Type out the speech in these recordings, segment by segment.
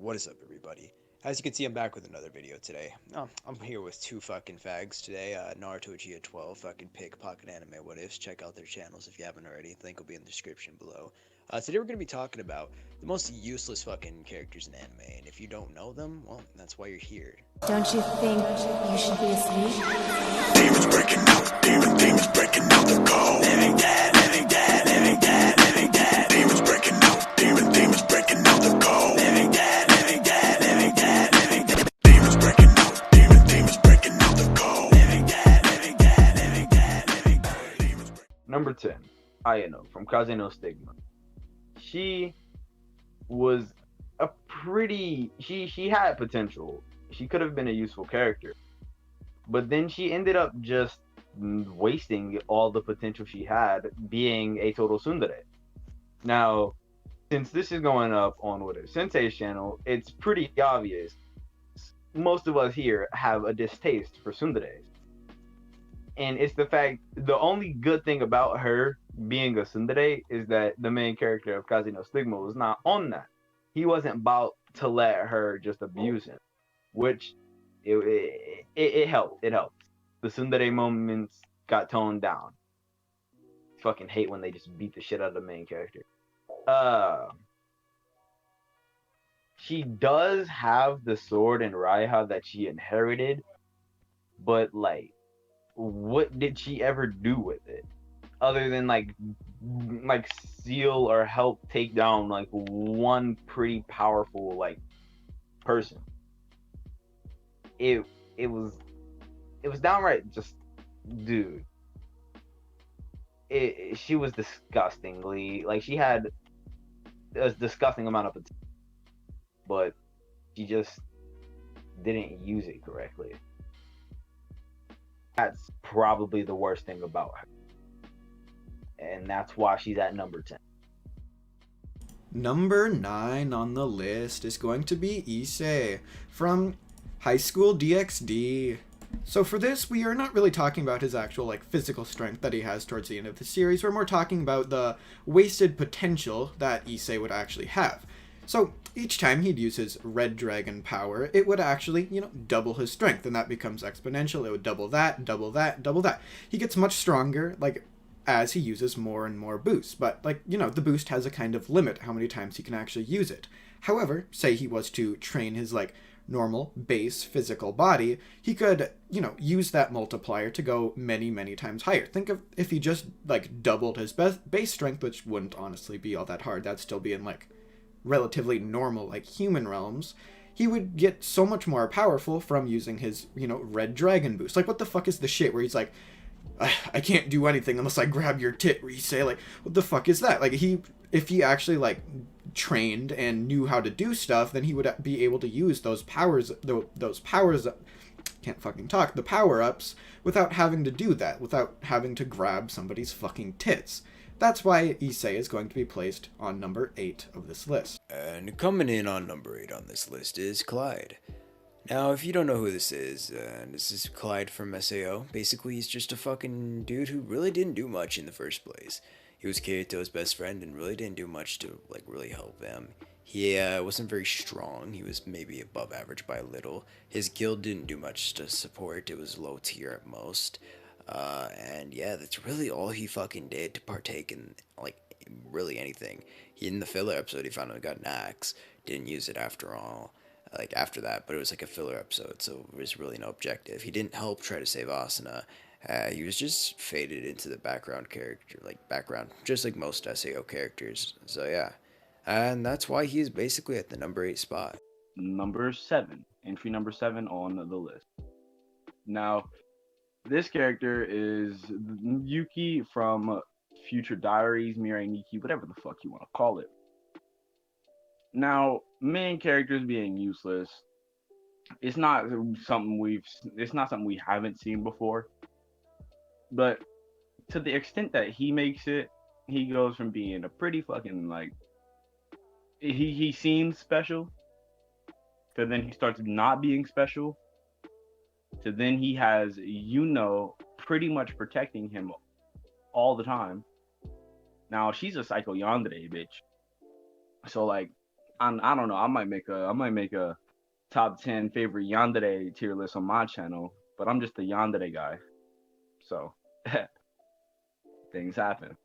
What is up, everybody? As you can see, I'm back with another video today. I'm here with two fucking fags today. Naruto Gia 12, fucking pickpocket anime what ifs. Check out their channels if you haven't already. Link will be in the description below. Today we're gonna be talking about the most useless fucking characters in anime, and if you don't know them, well, that's why you're here. Don't you think you should be asleep? Demons breaking out, demons breaking out the code. Living dead, living dead, living dead, living dead. Demons breaking out, demons breaking out the code. Living dead, living dead, living dead, living dead. Demons breaking out, demons breaking out the code. Living dead, living dead, living dead, living dead. Number 10, Ayano from Kaze no Stigma. She was a pretty, she had potential. She could have been a useful character. But then she ended up just wasting all the potential she had being a total tsundere. Now, since this is going up on what is Sensei's channel, it's pretty obvious. Most of us here have a distaste for tsunderes. And it's the fact, the only good thing about her being a tsundere is that the main character of Kaze no Stigma was not on that. He wasn't about to let her just abuse him, which it helped. It helped. The tsundere moments got toned down. Fucking hate when they just beat the shit out of the main character. She does have the sword and Raiha that she inherited, but like, what did she ever do with it other than like seal or help take down like one pretty powerful like person? It was downright just, dude. She was disgustingly, like, she had a disgusting amount of potential, but she just didn't use it correctly. That's probably the worst thing about her, and that's why she's at number 10. Number 9 on the list is going to be Issei from High School DxD. So for this, we are not really talking about his actual like physical strength that he has towards the end of the series. We're more talking about the wasted potential that Issei would actually have. So each time he'd use his red dragon power, it would actually, double his strength, and that becomes exponential. It would double that, double that, double that. He gets much stronger, like, as he uses more and more boosts. But, like, the boost has a kind of limit how many times he can actually use it. However, say he was to train his, like, normal base physical body, he could, use that multiplier to go many, many times higher. Think of if he just, like, doubled his base strength, which wouldn't honestly be all that hard. That'd still be in, like, relatively normal, like, human realms. He would get so much more powerful from using his, red dragon boost. Like, what the fuck is the shit where he's like, I can't do anything unless I grab your tit, where you say, like, what the fuck is that? Like, if he actually, like, trained and knew how to do stuff, then he would be able to use the power-ups, without having to do that, without having to grab somebody's fucking tits. That's why Issei is going to be placed on number 8 of this list. And coming in on number 8 on this list is Clyde. Now, if you don't know who this is Clyde from SAO. Basically, he's just a fucking dude who really didn't do much in the first place. He was Kirito's best friend and really didn't do much to, like, really help him. He wasn't very strong. He was maybe above average by a little. His guild didn't do much to support. It was low tier at most. And yeah, that's really all he fucking did to partake in, like, really anything. In the filler episode, he found out he got an axe. Didn't use it after all. Like, after that, but it was like a filler episode, so there was really no objective. He didn't help try to save Asuna. He was just faded into the background character, just like most SAO characters. So yeah, and that's why he's basically at the number 8 spot. Number 7, entry number 7 on the list. Now, this character is Yuki from Future Diaries, Mirai Nikki, whatever the fuck you want to call it. Now, main characters being useless, it's not something we haven't seen before. But to the extent that he makes it, he goes from being a pretty fucking, like, he seems special, to then he starts not being special, to then he has pretty much protecting him all the time. Now, she's a psycho yandere, bitch. So, like, I don't know. I might make a top 10 favorite yandere tier list on my channel, but I'm just a yandere guy, so things happen.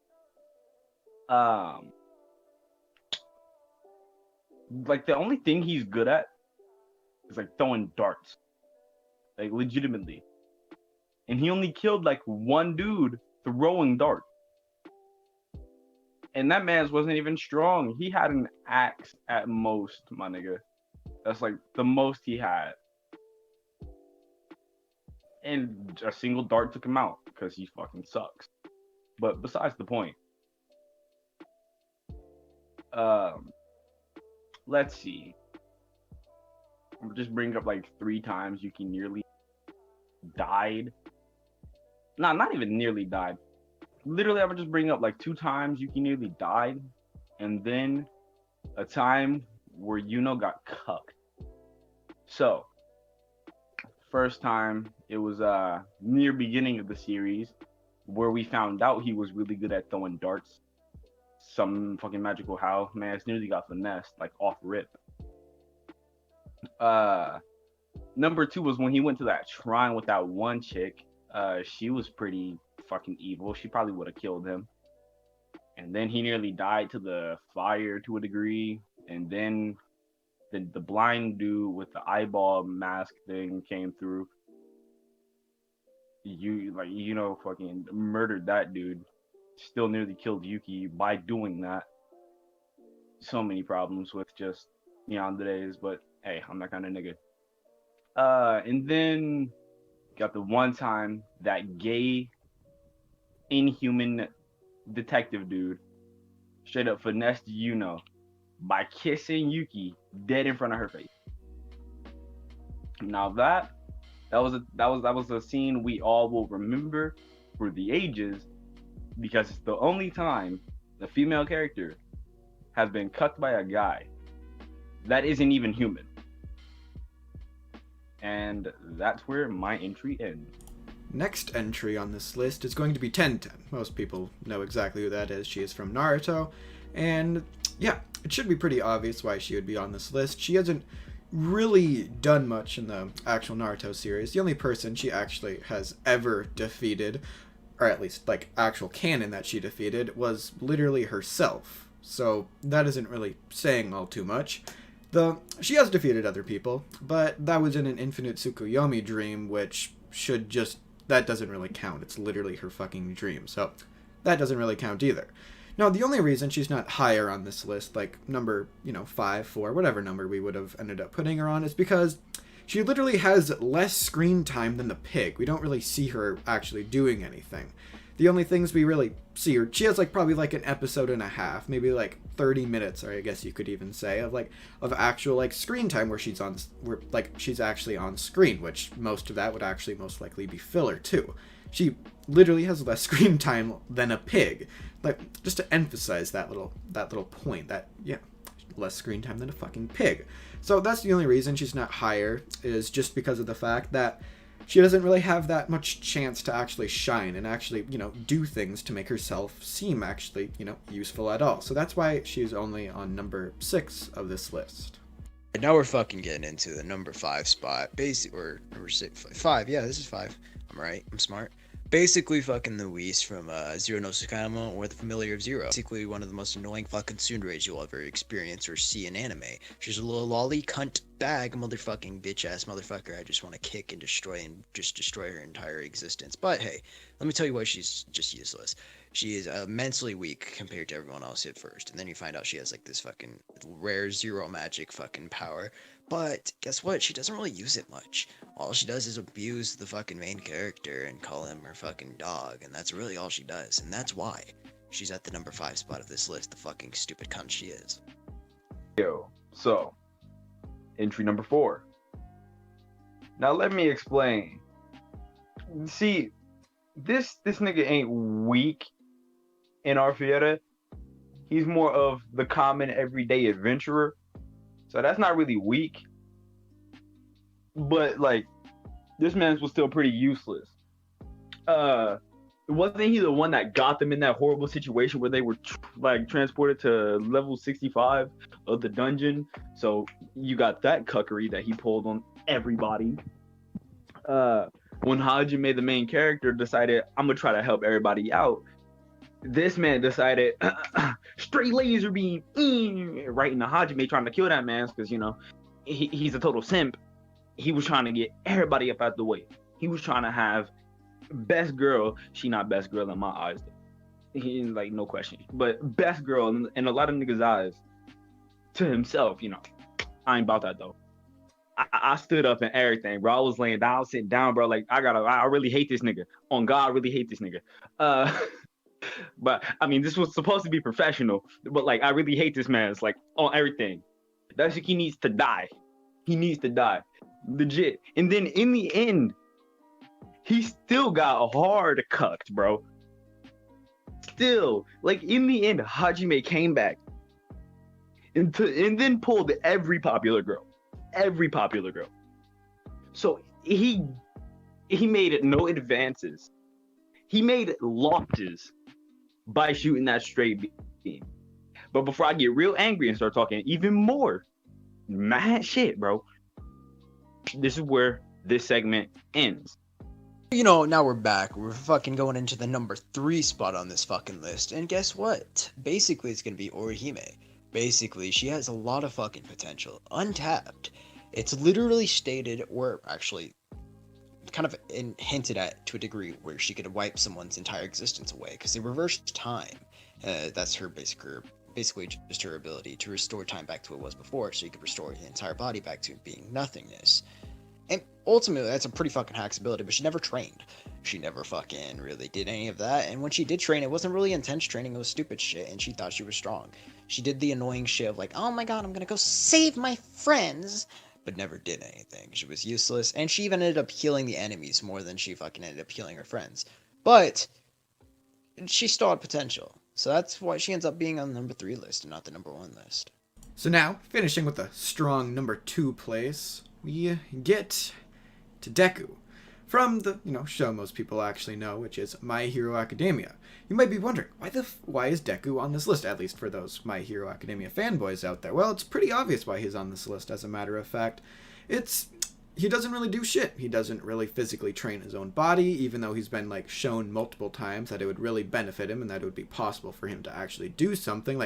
Um, like the only thing he's good at is like throwing darts, like legitimately, and he only killed like one dude throwing darts. And that man's wasn't even strong. He had an axe at most, my nigga. That's like the most he had. And a single dart took him out because he fucking sucks. But besides the point. Let's see. I'll just bring up like 3 times Yuki nearly died. Nah, not even nearly died. Literally, I would just bring up like 2 times Yuki nearly died, and then a time where Yuno got cucked. So, first time, it was near beginning of the series, where we found out he was really good at throwing darts. Some fucking magical how, man, it's nearly got finessed, like off rip. Number 2 was when he went to that shrine with that one chick. She was pretty fucking evil. She probably would have killed him. And then he nearly died to the fire to a degree. And then the blind dude with the eyeball mask thing came through. Fucking murdered that dude. Still nearly killed Yuki by doing that. So many problems with just yanderes, but hey, I'm that kind of nigga. And then got the one time that gay inhuman detective dude straight up finessed Yuno by kissing Yuki dead in front of her face. Now that was a scene we all will remember for the ages, because it's the only time the female character has been cucked by a guy that isn't even human. And that's where my entry ends. Next entry on this list is going to be Tenten. Most people know exactly who that is. She is from Naruto. And yeah, it should be pretty obvious why she would be on this list. She hasn't really done much in the actual Naruto series. The only person she actually has ever defeated, or at least like actual canon that she defeated, was literally herself. So that isn't really saying all too much. Though she has defeated other people, but that was in an infinite Tsukuyomi dream, which that doesn't really count. It's literally her fucking dream, so that doesn't really count either. Now, the only reason she's not higher on this list, like number, 5, 4, whatever number we would have ended up putting her on, is because she literally has less screen time than the pig. We don't really see her actually doing anything. The only things we really see her, she has probably an episode and a half, maybe 30 minutes, or I guess you could even say, of actual screen time where she's actually on screen, which most of that would actually most likely be filler too. She literally has less screen time than a pig. Just to emphasize that little point, that less screen time than a fucking pig. So that's the only reason she's not higher, is just because of the fact that she doesn't really have that much chance to actually shine and actually, do things to make herself seem actually, useful at all. So that's why she's only on number 6 of this list. Now we're fucking getting into the number 5 spot. Or number 6, 5. Yeah, this is 5. I'm right. I'm smart. Basically fucking Louise from Zero no Tsukaima, or the Familiar of Zero. Basically one of the most annoying fucking tsunderes you'll ever experience or see in anime. She's a little lolly cunt bag motherfucking bitch ass motherfucker I just want to kick and destroy her entire existence. But hey, let me tell you why she's just useless. She is immensely weak compared to everyone else at first, and then you find out she has this fucking rare zero magic fucking power. But guess what? She doesn't really use it much. All she does is abuse the fucking main character and call him her fucking dog, and that's really all she does, and that's why she's at the number 5 spot of this list, the fucking stupid cunt she is. So, entry number 4. Now let me explain. See, this nigga ain't weak in our theater. He's more of the common everyday adventurer. So that's not really weak. But this man's was still pretty useless. wasn't he the one that got them in that horrible situation where they were like transported to level 65 of the dungeon? So you got that cuckery that he pulled on everybody. When Hajime, the main character, decided, I'm gonna try to help everybody out, this man decided straight laser beam right into Hajime, trying to kill that man because he's a total simp. He was trying to get everybody up out the way. He was trying to have best girl. She not best girl in my eyes, though. He like no question, but best girl in a lot of niggas' eyes. To himself, I ain't about that though. I stood up and everything, bro. I was laying down, sitting down, bro. Like I really hate this nigga. On God, I really hate this nigga. But I mean, this was supposed to be professional, but like I really hate this man. It's like on everything. That shit, he needs to die. He needs to die, legit. And then in the end, he still got hard cucked, bro. Still, like in the end, Hajime came back and then pulled every popular girl. So he made no advances. He made losses by shooting that straight beam. But before I get real angry and start talking even more mad shit, bro, this is where this segment ends. Now we're back. We're fucking going into the number 3 spot on this fucking list. And guess what? Basically, it's gonna be Orihime. Basically, she has a lot of fucking potential. Untapped. It's literally stated, or actually kind of hinted at to a degree, where she could wipe someone's entire existence away because they reversed time. That's her basically just her ability to restore time back to what it was before, so you could restore the entire body back to being nothingness. And ultimately, that's a pretty fucking hack's ability, but she never trained. She never fucking really did any of that, and when she did train, it wasn't really intense training, it was stupid shit, and she thought she was strong. She did the annoying shit of like, oh my god, I'm gonna go save my friends, but never did anything. She was useless, and she even ended up healing the enemies more than she fucking ended up healing her friends. But she still had potential, so that's why she ends up being on the number 3 list and not the number 1 list. So now, finishing with a strong number 2 place, we get to Deku. From the, show most people actually know, which is My Hero Academia. You might be wondering, why is Deku on this list, at least for those My Hero Academia fanboys out there? Well, it's pretty obvious why he's on this list, as a matter of fact. He doesn't really do shit. He doesn't really physically train his own body, even though he's been, shown multiple times that it would really benefit him and that it would be possible for him to actually do something.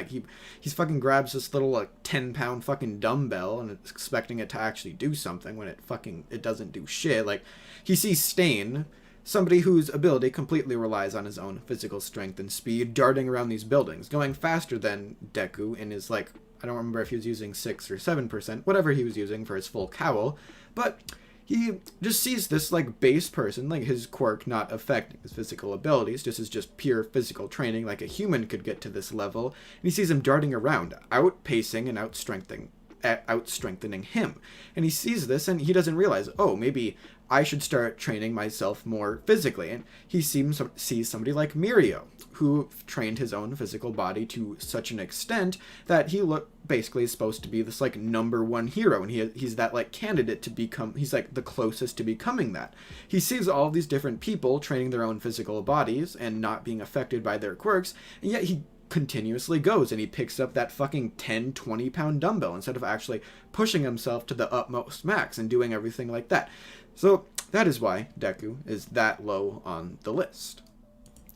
He's fucking grabs this little, 10-pound fucking dumbbell and is expecting it to actually do something when it doesn't do shit. He sees Stain, somebody whose ability completely relies on his own physical strength and speed, darting around these buildings, going faster than Deku in his, I don't remember if he was using 6 or 7%, whatever he was using for his full cowl, but he just sees this, base person, his quirk not affecting his physical abilities, just pure physical training, like a human could get to this level, and he sees him darting around, outpacing and outstrengthening him. And he sees this, and he doesn't realize, oh, maybe I should start training myself more physically. And he sees somebody like Mirio, who trained his own physical body to such an extent that he basically is supposed to be this number 1 hero, and he's that candidate to become, he's the closest to becoming that. He sees all these different people training their own physical bodies and not being affected by their quirks, and yet he continuously goes and he picks up that fucking 10-20 pound dumbbell instead of actually pushing himself to the utmost max and doing everything like that. So that is why Deku is that low on the list.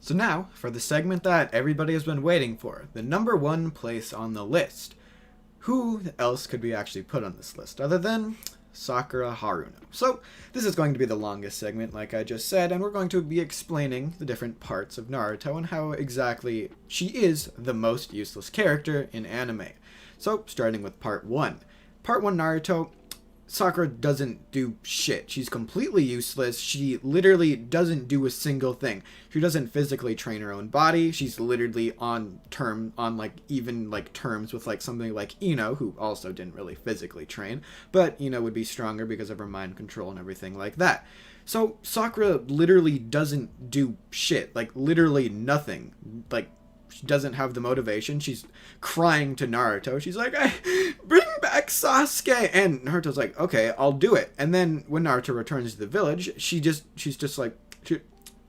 So now, for the segment that everybody has been waiting for, the number 1 place on the list. Who else could we actually put on this list other than Sakura Haruno? So this is going to be the longest segment, like I just said, and we're going to be explaining the different parts of Naruto and how exactly she is the most useless character in anime. So starting with part 1. Part 1 Naruto, Sakura doesn't do shit. She's completely useless. She literally doesn't do a single thing. She doesn't physically train her own body. She's literally on terms with something like Ino, who also didn't really physically train, but Ino would be stronger because of her mind control and everything like that. So Sakura literally doesn't do shit. Literally nothing. She doesn't have the motivation. She's crying to Naruto. She's like, bring back Sasuke. And Naruto's like, okay, I'll do it. And then when Naruto returns to the village, she's just like,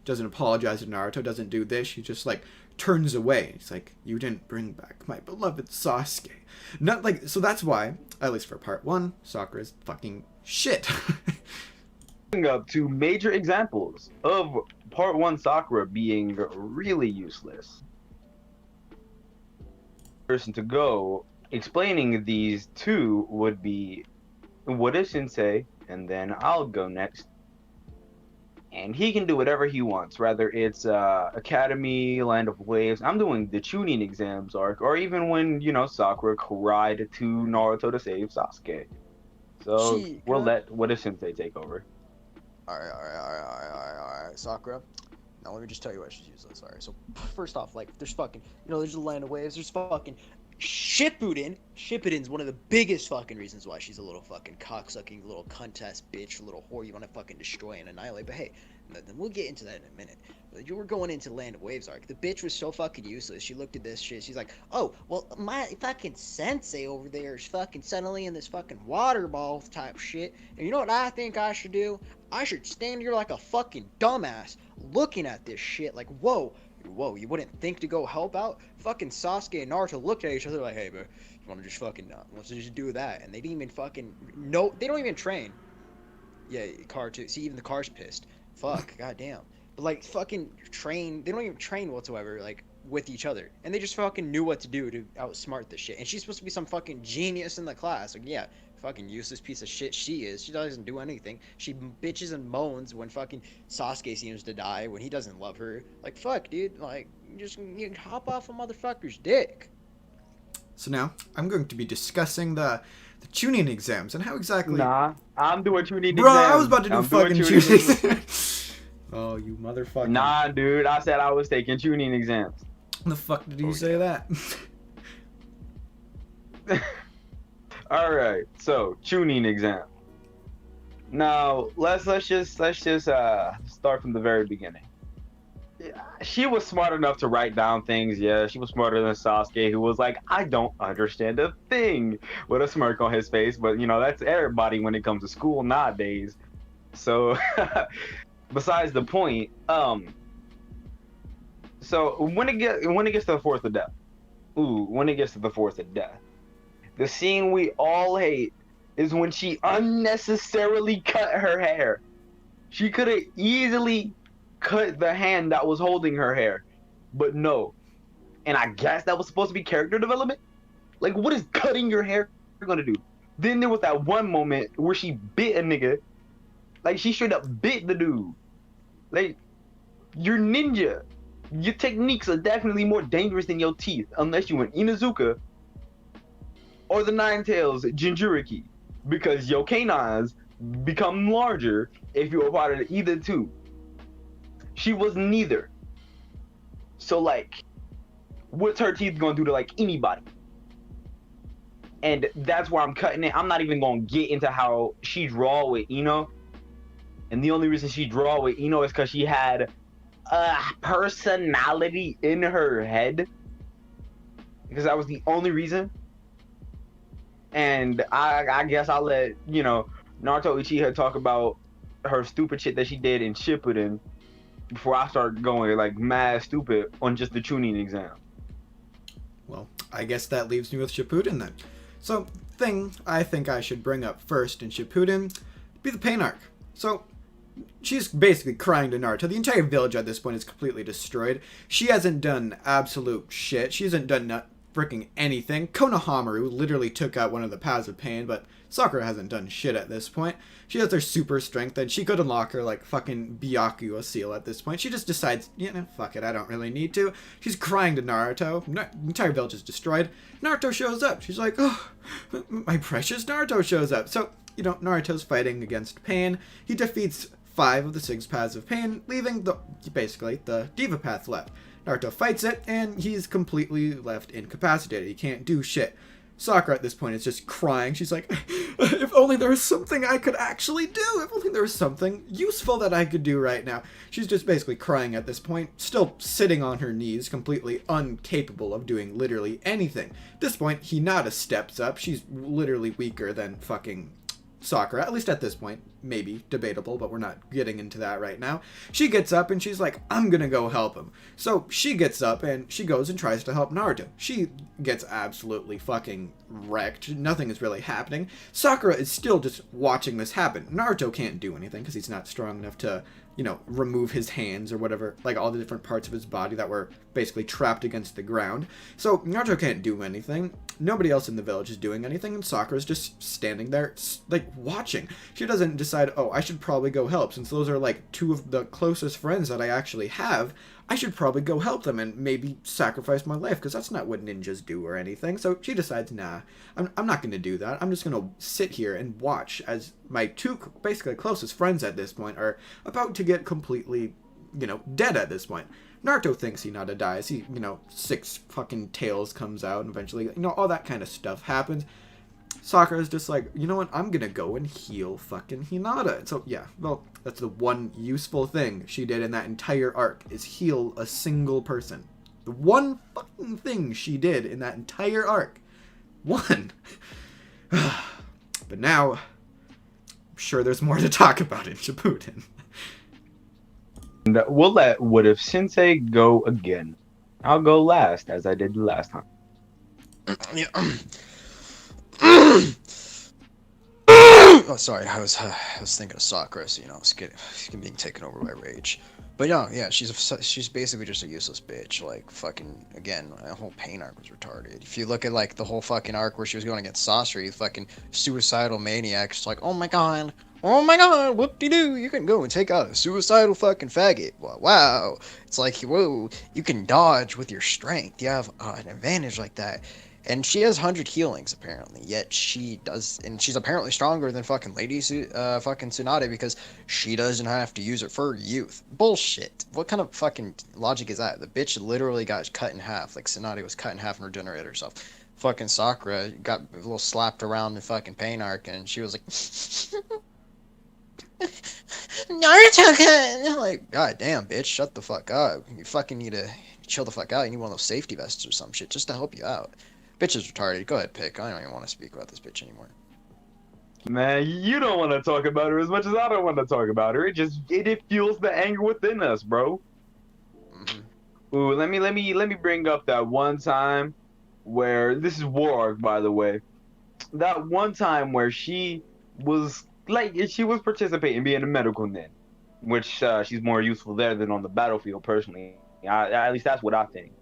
doesn't apologize to Naruto, doesn't do this. She just, like, turns away. He's like, you didn't bring back my beloved Sasuke. Not like, so that's why, at least for part 1, Sakura's fucking shit. Up to major examples of part 1 Sakura being really useless. Person to go explaining these two would be Wada Sensei, and then I'll go next. And he can do whatever he wants, whether it's Academy, Land of Waves. I'm doing the Chunin exams arc, or even when, you know, Sakura cried to Naruto to save Sasuke. So we'll let Wada Sensei take over. Alright, Sakura. Now let me just tell you why she's useless. Alright, so first off, like, there's fucking, you know, there's the Land of Waves, there's fucking Shippuden. Shippuden's one of the biggest fucking reasons why she's a little fucking cocksucking little cunt-ass bitch, little whore you want to fucking destroy and annihilate. But hey, then we'll get into that in a minute. But you were going into Land of Waves arc. The bitch was so fucking useless. She looked at this shit. She's like, oh, well, my fucking sensei over there is fucking suddenly in this fucking water ball type shit. And you know what I think I should do? I should stand here like a fucking dumbass looking at this shit like, whoa, you wouldn't think to go help out? Fucking Sasuke and Naruto looked at each other like, hey, bro, you want to just fucking, let's just do that. And they didn't even fucking, no, they don't even train. Yeah, car too. See, even the car's pissed. Fuck, goddamn. But like, fucking train, they don't even train whatsoever, like, with each other. And they just fucking knew what to do to outsmart this shit. And she's supposed to be some fucking genius in the class. Like, yeah, fucking useless piece of shit she is. She doesn't do anything. She bitches and moans when fucking Sasuke seems to die, when he doesn't love her. Like, fuck, dude. Like, you hop off a motherfucker's dick. So now, I'm going to be discussing the Chunin exams and how exactly... Nah, I'm doing Chunin exams. Bro, I was about to do fucking Chunin exams. Oh, you motherfucker. Nah, dude, I said I was taking Chunin exams. The fuck did you say that? Alright, so Chunin exam. Now let's just start from the very beginning. She was smart enough to write down things. Yeah, she was smarter than Sasuke, who was like, I don't understand a thing, with a smirk on his face. But you know, that's everybody when it comes to school nowadays. So besides the point, so when it gets to the fourth of death, the scene we all hate is when she unnecessarily cut her hair. She could have easily cut the hand that was holding her hair, but no. And I guess that was supposed to be character development? Like, what is cutting your hair gonna do? Then there was that one moment where she bit a nigga. Like, she straight up bit the dude. Like, you're ninja. Your techniques are definitely more dangerous than your teeth, unless you went Inazuka or the Nine Tails Jinchuriki, because your canines become larger if you are part of either two. She was neither. So like, what's her teeth gonna do to like anybody? And that's where I'm cutting it. I'm not even gonna get into how she draw with Ino. And the only reason she draw with Ino is because she had a personality in her head. Because that was the only reason. And I guess I'll let, you know, Naruto Uchiha talk about her stupid shit that she did in Shippuden before I start going like mad stupid on just the Chunin exam. Well, I guess that leaves me with Shippuden then. So, thing I think I should bring up first in Shippuden be the pain arc. So, she's basically crying to Naruto. The entire village at this point is completely destroyed. She hasn't done absolute shit. She hasn't done freaking anything. Konohamaru literally took out one of the paths of pain, but Sakura hasn't done shit at this point. She has her super strength, and she could unlock her like fucking Byakuya seal at this point. She just decides, you know, fuck it, I don't really need to. She's crying to Naruto. The entire village is destroyed. Naruto shows up. She's like, oh, my precious Naruto shows up. So, you know, Naruto's fighting against pain. He defeats 5 of the 6 paths of pain, leaving basically the Diva path left. Naruto fights it, and he's completely left incapacitated. He can't do shit. Sakura at this point is just crying. She's like, if only there was something I could actually do. If only there was something useful that I could do right now. She's just basically crying at this point, still sitting on her knees, completely incapable of doing literally anything. At this point, Hinata steps up. She's literally weaker than fucking Sakura, at least at this point. maybe debatable, but we're not getting into that right now. She gets up and she's like, I'm gonna go help him. So she gets up and she goes and tries to help Naruto. She gets absolutely fucking wrecked. Nothing is really happening. Sakura is still just watching this happen. Naruto can't do anything because he's not strong enough to, you know, remove his hands or whatever, like all the different parts of his body that were basically trapped against the ground. So Naruto can't do anything. Nobody else in the village is doing anything, and Sakura's just standing there, like, watching. She doesn't decide, oh, I should probably go help. Since those are, like, two of the closest friends that I actually have, I should probably go help them and maybe sacrifice my life, because that's not what ninjas do or anything. So she decides, nah, I'm not going to do that. I'm just going to sit here and watch as my two basically closest friends at this point are about to get completely, you know, dead at this point. Naruto thinks Hinata dies. He, you know, 6 fucking tails comes out and eventually, you know, all that kind of stuff happens. Sakura's just like, you know what, I'm gonna go and heal fucking Hinata. So, yeah, well, that's the one useful thing she did in that entire arc, is heal a single person. The one fucking thing she did in that entire arc. One. But now, I'm sure there's more to talk about in Shippuden. And we'll let What If Sensei go again. I'll go last, as I did the last time. Yeah. Oh, sorry. I was thinking of Sakura, so, you know, I was being taken over by rage. But yeah, she's basically just a useless bitch. Like, fucking, again, the whole pain arc was retarded. If you look at, like, the whole fucking arc where she was going against Sasori, fucking suicidal maniac, just like, oh my god, whoop-de-doo, you can go and take out a suicidal fucking faggot. Wow. It's like, whoa, you can dodge with your strength. You have an advantage like that. And she has 100 healings, apparently. Yet she does, and she's apparently stronger than fucking Lady fucking Tsunade because she doesn't have to use it for youth. Bullshit. What kind of fucking logic is that? The bitch literally got cut in half. Like, Tsunade was cut in half and regenerated herself. Fucking Sakura got a little slapped around the fucking pain arc, and she was like, Naruto! Like, god damn, bitch, shut the fuck up. You fucking need to chill the fuck out. You need one of those safety vests or some shit just to help you out. Bitch is retarded. Go ahead, pick. I don't even want to speak about this bitch anymore. Man, you don't want to talk about her as much as I don't want to talk about her. It fuels the anger within us, bro. Mm-hmm. Ooh, let me bring up that one time where, this is War Arc, by the way. That one time where she was participating being a medical nin, which she's more useful there than on the battlefield. Personally, at least that's what I think.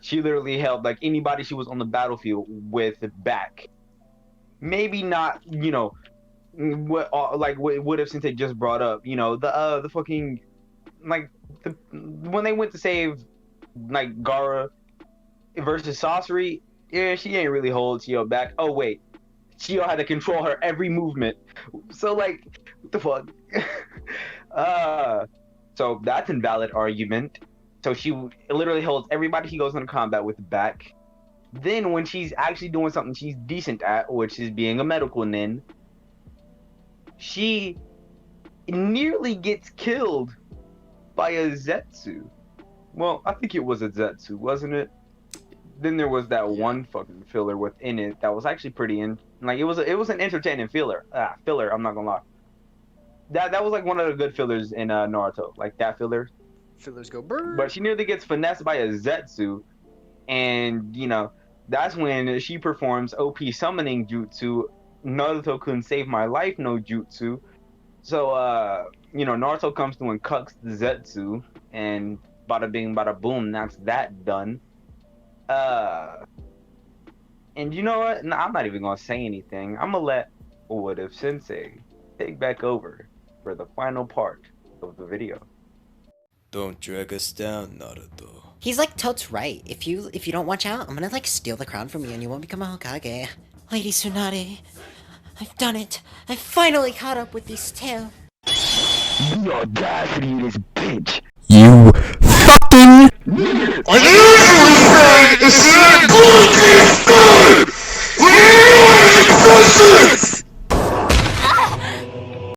She literally held, like, anybody she was on the battlefield with back. Maybe not, you know, what if Sensei just brought up, you know, the fucking, like, when they went to save, like, Gaara versus Sasori, yeah, she ain't really hold Chio back. Oh, wait. Chio had to control her every movement. So, like, what the fuck? So that's an invalid argument. So she literally holds everybody she goes into combat with back. Then when she's actually doing something she's decent at, which is being a medical nin, she nearly gets killed by a Zetsu. Well, I think it was a Zetsu, wasn't it? Then there was that one fucking filler within it that was actually pretty it was an entertaining filler. I'm not gonna lie. That was like one of the good fillers in Naruto. Like that filler. Fillers go burn. But she nearly gets finessed by a Zetsu, and you know that's when she performs OP summoning jutsu, Naruto-kun save my life no jutsu. So you know, Naruto comes through and cucks the Zetsu, and bada bing bada boom, that's that done. And you know what? No, I'm not even gonna say anything. I'm gonna let What If Sensei take back over for the final part of the video. Don't drag us down, Naruto. He's like totes right. If you don't watch out, I'm gonna like steal the crown from you and you won't become a Hokage. Lady Tsunade, I've done it. I finally caught up with this tail. The audacity of this bitch. You fucking...